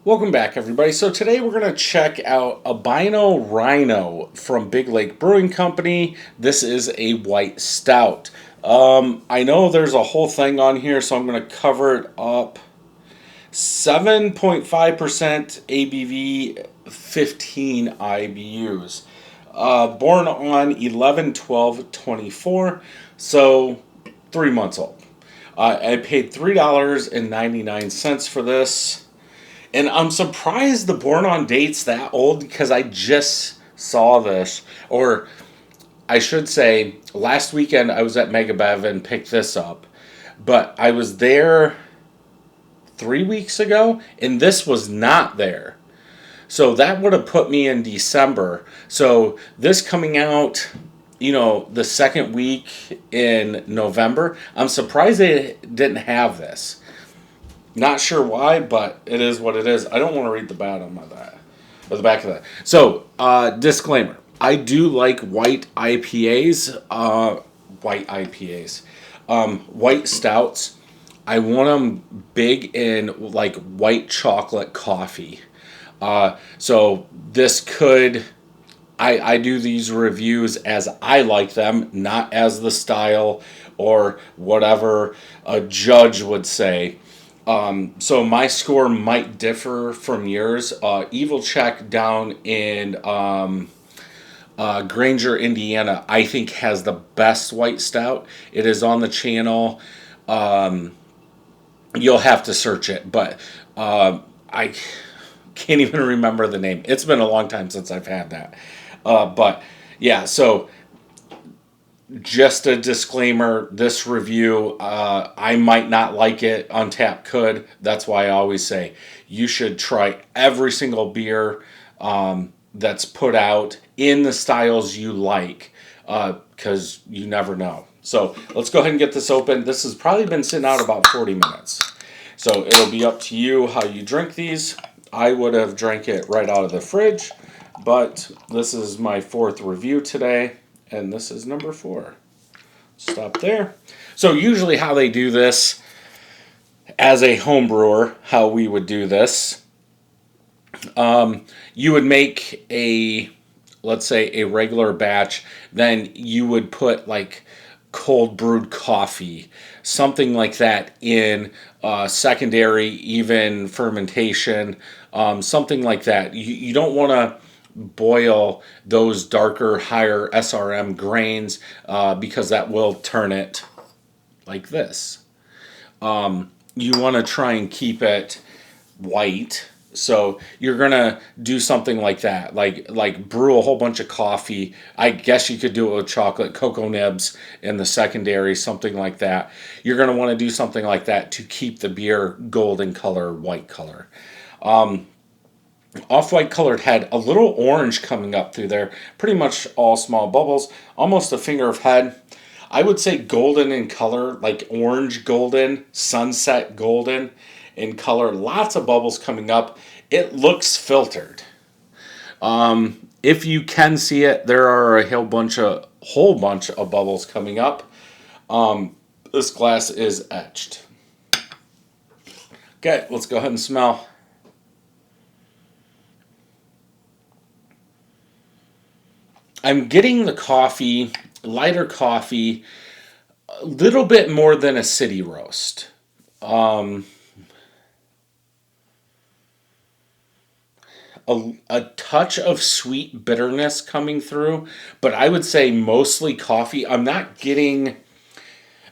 Welcome back, everybody. So today we're going to check out Albino Rhino from Big Lake Brewing Company. This is a white stout. I know there's a whole thing on here, so I'm going to cover it up. 7.5% ABV, 15 IBUs. Born on 11/12/24, so 3 months old. I paid $3.99 for this. And I'm surprised the born on date's that old because I just saw this. Or I should say, last weekend I was at Mega Bev and picked this up. But I was there 3 weeks ago and this was not there. So that would have put me in December. So this coming out, the second week in November, I'm surprised they didn't have this. Not sure why, but it is what it is. I don't want to read the bottom of that, or the back of that. So, disclaimer: I do like white IPAs, white stouts. I want them big in like white chocolate coffee. So this could. I do these reviews as I like them, not as the style or whatever a judge would say. So my score might differ from yours. Evil Check down in Granger, Indiana, I think has the best white stout. It is on the channel. You'll have to search it, but I can't even remember the name. It's been a long time since I've had that. But yeah, so just a disclaimer, this review, I might not like it. Untapped could. That's why I always say you should try every single beer that's put out in the styles you like, because you never know. So let's go ahead and get this open. This has probably been sitting out about 40 minutes. So it'll be up to you how you drink these. I would have drank it right out of the fridge, but this is my fourth review today. And this is number 4. Stop there. So usually how they do this, as a home brewer, how we would do this, you would make let's say a regular batch, then you would put like cold brewed coffee, something like that in secondary, even fermentation, something like that. You don't want to boil those darker, higher SRM grains because that will turn it like this. You want to try and keep it white. So you're going to do something like that, like brew a whole bunch of coffee. I guess you could do it with chocolate, cocoa nibs in the secondary, something like that. You're going to want to do something like that to keep the beer golden color, white color. Off-white colored head, a little orange coming up through there. Pretty much all small bubbles, almost a finger of head. I would say golden in color, like orange golden, sunset golden in color. Lots of bubbles coming up. It looks filtered. If you can see it, there are a whole bunch of bubbles coming up. This glass is etched. Okay, let's go ahead and smell. I'm getting the coffee, lighter coffee, a little bit more than a city roast. A touch of sweet bitterness coming through, but I would say mostly coffee. I'm not getting,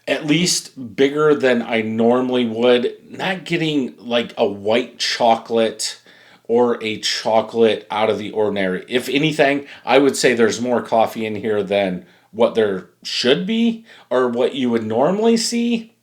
at least bigger than I normally would, not getting like a white chocolate or a chocolate out of the ordinary. If anything, I would say there's more coffee in here than what there should be or what you would normally see,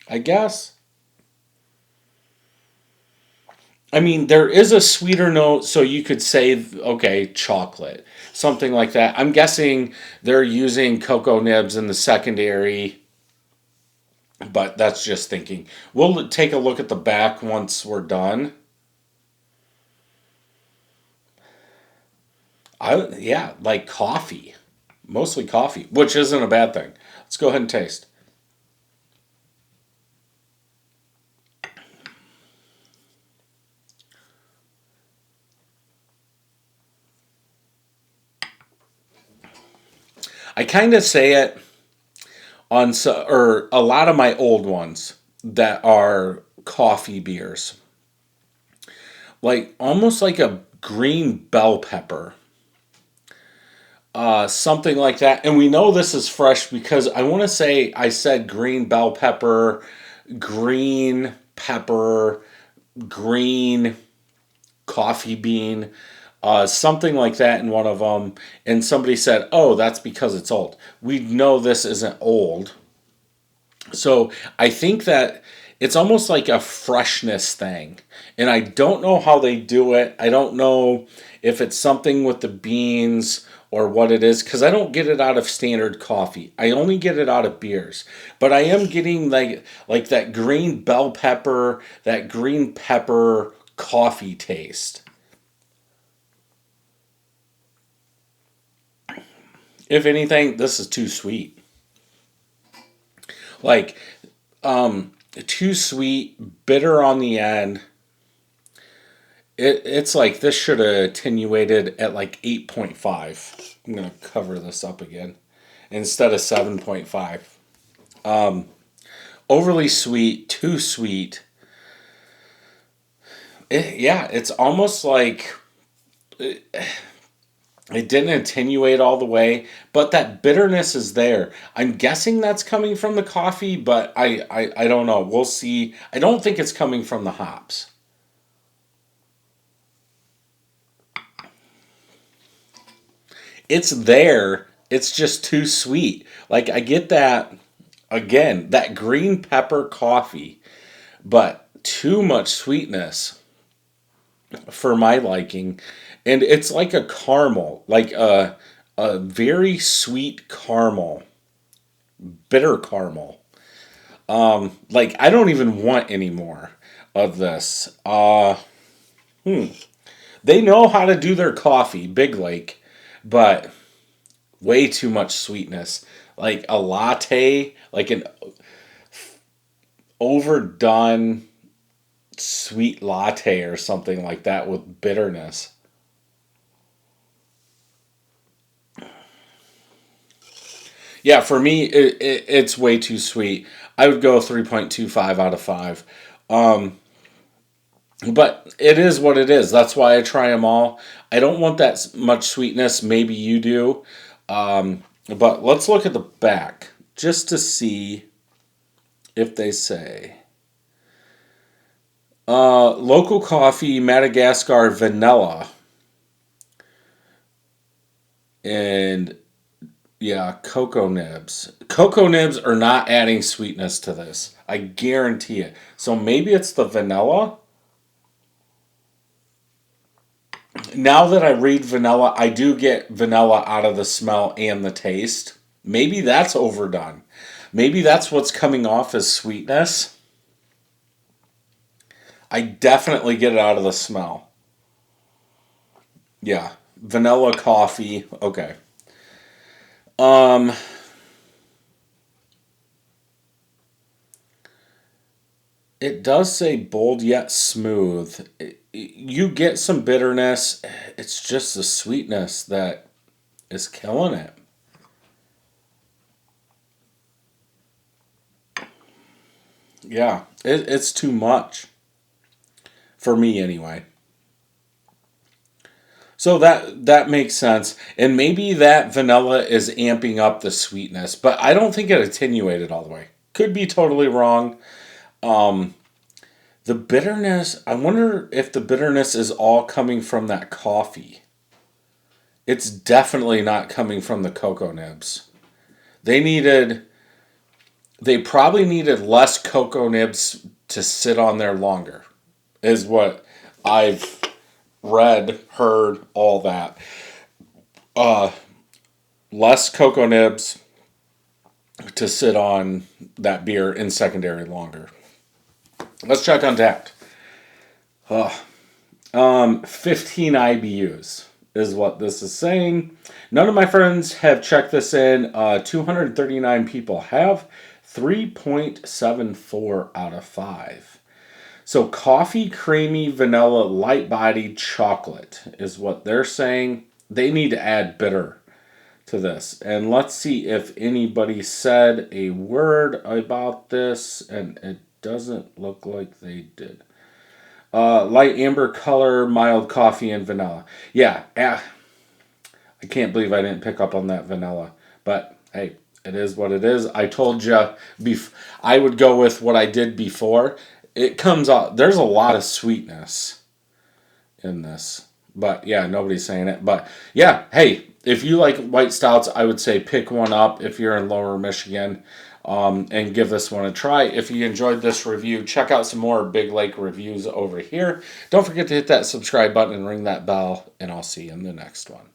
I guess. I mean, there is a sweeter note, so you could say, okay, chocolate, something like that. I'm guessing they're using cocoa nibs in the secondary, but that's just thinking. We'll take a look at the back once we're done. Like coffee. Mostly coffee, which isn't a bad thing. Let's go ahead and taste. I kind of say it on or a lot of my old ones that are coffee beers, like almost like a green bell pepper, something like that. And we know this is fresh because I want to say I said green bell green pepper, green coffee bean, something like that in one of them. And somebody said, "Oh, that's because it's old." We know this isn't old. So I think that it's almost like a freshness thing. And I don't know how they do it. I don't know if it's something with the beans or what it is, because I don't get it out of standard coffee. I only get it out of beers. But I am getting like that green bell pepper, that green pepper coffee taste. If anything, this is too sweet. Like too sweet, bitter on the end. It's like this should have attenuated at like 8.5. I'm going to cover this up again instead of 7.5. Overly sweet, too sweet. Yeah, it's almost like it didn't attenuate all the way, but that bitterness is there. I'm guessing that's coming from the coffee, but I don't know. We'll see. I don't think it's coming from the hops. It's there. It's just too sweet. Like I get that again, that green pepper coffee, but too much sweetness for my liking. And it's like a caramel, like a very sweet caramel, bitter caramel. Like I don't even want any more of this. They know how to do their coffee, Big Lake, but way too much sweetness. Like a latte, like an overdone sweet latte or something like that with bitterness. Yeah, for me, it's way too sweet. I would go 3.25 out of 5. Um, but it is what it is. That's why I try them all. I don't want that much sweetness. Maybe you do. But let's look at the back just to see if they say local coffee, Madagascar vanilla, and yeah, cocoa nibs. Cocoa nibs are not adding sweetness to this. I guarantee it. So maybe it's the vanilla. Now that I read vanilla, I do get vanilla out of the smell and the taste. Maybe that's overdone. Maybe that's what's coming off as sweetness. I definitely get it out of the smell. Yeah, vanilla coffee. Okay. Um, it does say bold yet smooth. You get some bitterness. It's just the sweetness that is killing it. Yeah, it's too much for me anyway. So that makes sense, and maybe that vanilla is amping up the sweetness, but I don't think it attenuated all the way. Could be totally wrong. Um, the bitterness. I wonder if the bitterness is all coming from that coffee. It's definitely not coming from the cocoa nibs. They needed. They probably needed less cocoa nibs to sit on there longer. Is what I've read, heard, all that. Uh, Less cocoa nibs to sit on that beer in secondary longer. Let's check Untapped. 15 IBUs is what this is saying. None of my friends have checked this in. 239 people have. 3.74 out of 5. So coffee, creamy, vanilla, light bodied chocolate is what they're saying. They need to add bitter to this. And let's see if anybody said a word about this, and it doesn't look like they did. Light amber color, mild coffee, and vanilla. Yeah, I can't believe I didn't pick up on that vanilla. But hey, it is what it is. I told you I would go with what I did before. It comes out, there's a lot of sweetness in this. But yeah, nobody's saying it. But yeah, hey, if you like white stouts, I would say pick one up if you're in Lower Michigan, and give this one a try. If you enjoyed this review, check out some more Big Lake reviews over here. Don't forget to hit that subscribe button and ring that bell, and I'll see you in the next one.